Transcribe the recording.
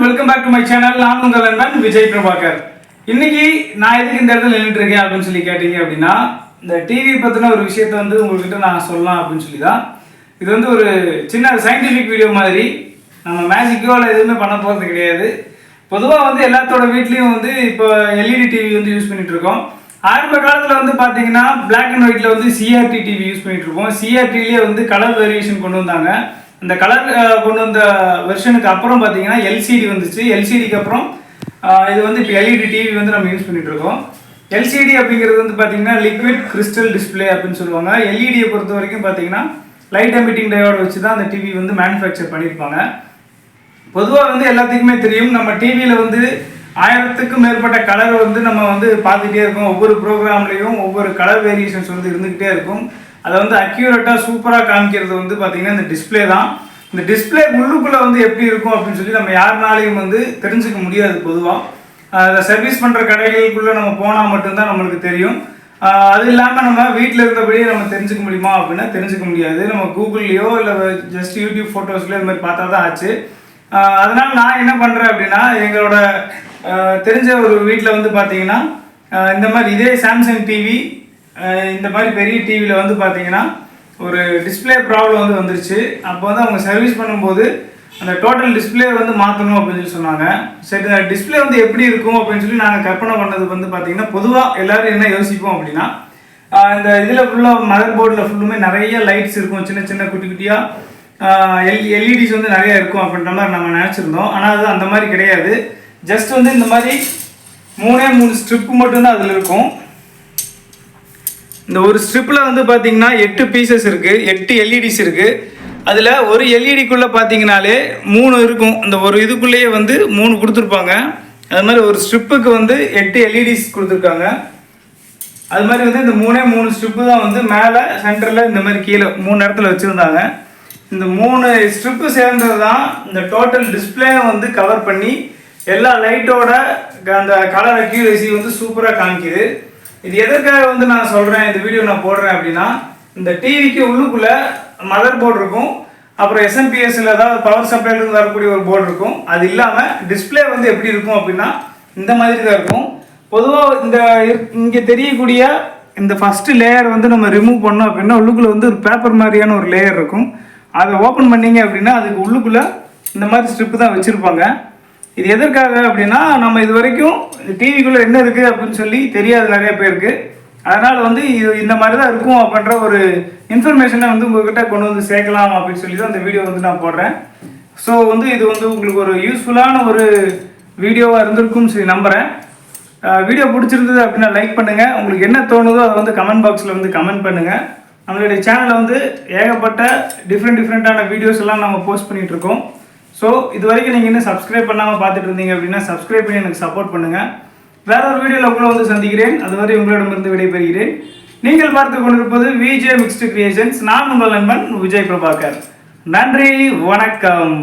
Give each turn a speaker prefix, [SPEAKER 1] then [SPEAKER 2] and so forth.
[SPEAKER 1] Welcome back to my channel. நான் உங்கள் நண்பன் விஜய் பிரபாகர். இன்னைக்கு நான் எதுக்கு இந்த இடத்துல நின்றுட்டு இருக்கேன் அப்படின்னு சொல்லி கேட்டீங்க அப்படின்னா, இந்த டிவி பற்றின ஒரு விஷயத்த வந்து உங்கள்கிட்ட நான் சொல்லலாம் அப்படின்னு சொல்லி தான். இது வந்து ஒரு சின்ன சயின்டிஃபிக் வீடியோ மாதிரி. நம்ம மேஜிக்கோ இல்லை எதுவுமே பண்ண போகிறது கிடையாது. பொதுவாக வந்து எல்லாத்தோட வீட்லேயும் வந்து இப்போ எல்இடி டிவி வந்து யூஸ் பண்ணிட்டு இருக்கோம். ஆரம்ப காலத்தில் வந்து பார்த்தீங்கன்னா பிளாக் அண்ட் ஒயிட்டில் வந்து சிஆர்டி டிவி யூஸ் பண்ணிட்டு இருக்கோம். சிஆர்டிலேயே வந்து கலர் வேரியேஷன் கொண்டு வந்தாங்க. அந்த கலர் கொண்டு வந்த வெர்ஷனுக்கு அப்புறம் பார்த்தீங்கன்னா எல்சிடி வந்துச்சு. எல்சிடிக்கு அப்புறம் இது வந்து இப்போ எல்இடி டிவி வந்து நம்ம யூஸ் பண்ணிட்டு இருக்கோம். எல்சிடி அப்படிங்கிறது வந்து பார்த்தீங்கன்னா லிக்விட் கிறிஸ்டல் டிஸ்பிளே அப்படின்னு சொல்லுவாங்க. எல்இடியை பொறுத்த வரைக்கும் பார்த்தீங்கன்னா லைட் எமிட்டிங் டயோட வச்சு தான் அந்த டிவி வந்து மேனுஃபேக்சர் பண்ணியிருப்பாங்க. பொதுவாக வந்து எல்லாத்துக்குமே தெரியும், நம்ம டிவியில் வந்து 1000க்கும் மேற்பட்ட கலர் வந்து நம்ம வந்து பார்த்துட்டே இருக்கோம். ஒவ்வொரு ப்ரோக்ராம்லேயும் ஒவ்வொரு கலர் வேரியேஷன்ஸ் வந்து இருந்துக்கிட்டே இருக்கும். அதை வந்து அக்யூரேட்டாக சூப்பராக காமிக்கிறது வந்து பார்த்திங்கன்னா இந்த டிஸ்பிளே தான். இந்த டிஸ்பிளே உள்ளுக்குள்ளே வந்து எப்படி இருக்கும் அப்படின்னு சொல்லி நம்ம யாருனாலையும் வந்து தெரிஞ்சுக்க முடியாது. பொதுவாக அதை சர்வீஸ் பண்ணுற கடைகளுக்குள்ளே நம்ம போனால் மட்டும்தான் நம்மளுக்கு தெரியும். அது இல்லாமல் நம்ம வீட்டில் இருந்தபடியே நம்ம தெரிஞ்சுக்க முடியுமா அப்படின்னா தெரிஞ்சுக்க முடியாது. நம்ம கூகுள்லேயோ இல்லை ஜஸ்ட் யூடியூப் ஃபோட்டோஸ்லையோ இது மாதிரி பார்த்தா தான் ஆச்சு. அதனால் நான் என்ன பண்ணுறேன் அப்படின்னா, எங்களோட தெரிஞ்ச ஒரு வீட்டில் வந்து பார்த்தீங்கன்னா இந்த மாதிரி இதே சாம்சங் டிவி, இந்த மாதிரி பெரிய டிவியில் வந்து பார்த்தீங்கன்னா ஒரு டிஸ்பிளே ப்ராப்ளம் வந்து வந்துருச்சு. அப்போ வந்து அவங்க சர்வீஸ் பண்ணும்போது அந்த டோட்டல் டிஸ்பிளே வந்து மாற்றணும் அப்படின்னு சொல்லி சொன்னாங்க. சரி, இந்த டிஸ்பிளே வந்து எப்படி இருக்கும் அப்படின்னு சொல்லி நாங்கள் கற்பனை பண்ணது வந்து பார்த்தீங்கன்னா, பொதுவாக எல்லோரும் என்ன யோசிப்போம் அப்படின்னா, இந்த இதில் ஃபுல்லாக மதர் போர்டில் ஃபுல்லுமே நிறைய லைட்ஸ் இருக்கும், சின்ன சின்ன குட்டி குட்டியாக எல்இடிஸ் வந்து நிறைய இருக்கும் அப்படின்ற மாதிரி நம்ம நினச்சிருந்தோம். ஆனால் அது அந்த மாதிரி கிடையாது. ஜஸ்ட் வந்து இந்த மாதிரி 3 ஸ்ட்ரிப்பு மட்டும்தான் அதில் இருக்கும். இந்த ஒரு ஸ்ட்ரிப்பில் வந்து பார்த்தீங்கன்னா 8 பீசஸ் இருக்குது, 8 எல்இடிஸ் இருக்குது. அதில் ஒரு எல்இடிக்குள்ளே பார்த்தீங்கனாலே 3 இருக்கும். இந்த ஒரு இதுக்குள்ளேயே வந்து 3 கொடுத்துருப்பாங்க. அது மாதிரி ஒரு ஸ்ட்ரிப்புக்கு வந்து 8 எல்இடிஸ் கொடுத்துருக்காங்க. அது மாதிரி வந்து இந்த 3 ஸ்ட்ரிப்பு தான் வந்து மேலே சென்டரில் இந்த மாதிரி கீழே 3 இடத்துல வச்சுருந்தாங்க. இந்த 3 ஸ்ட்ரிப்பு சேர்ந்தது தான் இந்த டோட்டல் டிஸ்பிளே வந்து கவர் பண்ணி எல்லா லைட்டோட அந்த கலர் அக்யூரேசி வந்து சூப்பராக காமிக்குது. இது எதற்காக வந்து நான் சொல்கிறேன், இந்த வீடியோ நான் போடுறேன் அப்படின்னா, இந்த டிவிக்கு உள்ளுக்குள்ளே மதர் போர்டு இருக்கும், அப்புறம் எஸ்எம்பிஎஸ்ல ஏதாவது பவர் சப்ளைலேருந்து வரக்கூடிய ஒரு போர்டு இருக்கும். அது இல்லாமல் டிஸ்பிளே வந்து எப்படி இருக்கும் அப்படின்னா இந்த மாதிரி தான் இருக்கும். பொதுவாக இந்த இங்கே தெரியக்கூடிய இந்த ஃபஸ்ட்டு லேயர் வந்து நம்ம ரிமூவ் பண்ணோம் அப்படின்னா உள்ளுக்குள்ளே வந்து ஒரு பேப்பர் மாதிரியான ஒரு லேயர் இருக்கும். அதை ஓப்பன் பண்ணிங்க அப்படின்னா அதுக்கு உள்ளுக்குள்ளே இந்த மாதிரி ஸ்ட்ரிப்பு தான் வச்சுருப்பாங்க. இது எதற்காக அப்படின்னா, நம்ம இது வரைக்கும் டிவிக்குள்ளே என்ன இருக்குது அப்படின்னு சொல்லி தெரியாது நிறைய பேருக்கு. அதனால் வந்து இது இந்த மாதிரி தான் இருக்கும் அப்படின்ற ஒரு இன்ஃபர்மேஷனை வந்து உங்கள்கிட்ட கொண்டு வந்து சேர்க்கலாம் அப்படின்னு சொல்லி தான் இந்த வீடியோ வந்து நான் போடுறேன். ஸோ வந்து இது வந்து உங்களுக்கு ஒரு யூஸ்ஃபுல்லான ஒரு வீடியோவாக இருந்திருக்கும்னு சொல்லி நம்புகிறேன். வீடியோ பிடிச்சிருந்தது அப்படின்னா லைக் பண்ணுங்கள். உங்களுக்கு என்ன தோணுதோ அதை வந்து கமெண்ட் பாக்ஸில் வந்து கமெண்ட் பண்ணுங்கள். நம்மளுடைய சேனலில் வந்து ஏகப்பட்ட டிஃப்ரெண்ட்டான வீடியோஸ் எல்லாம் நம்ம போஸ்ட் பண்ணிகிட்ருக்கோம். ஸோ இது வரைக்கும் நீங்கள் இன்னும் சப்ஸ்கிரைப் பண்ணாமல் பார்த்துட்டு இருந்தீங்க அப்படின்னா சப்ஸ்கிரைப் பண்ணி எனக்கு சப்போர்ட் பண்ணுங்கள். வேற ஒரு வீடியோவில் உங்களை வந்து சந்திக்கிறேன். அதுவரை உங்களிடமிருந்து விடைபெறுகிறேன். நீங்கள் பார்த்து கொண்டிருப்பது விஜே மிக்ஸ்டு கிரியேஷன்ஸ். நான் உங்கள் நண்பன் விஜய் பிரபாகர். நன்றி, வணக்கம்.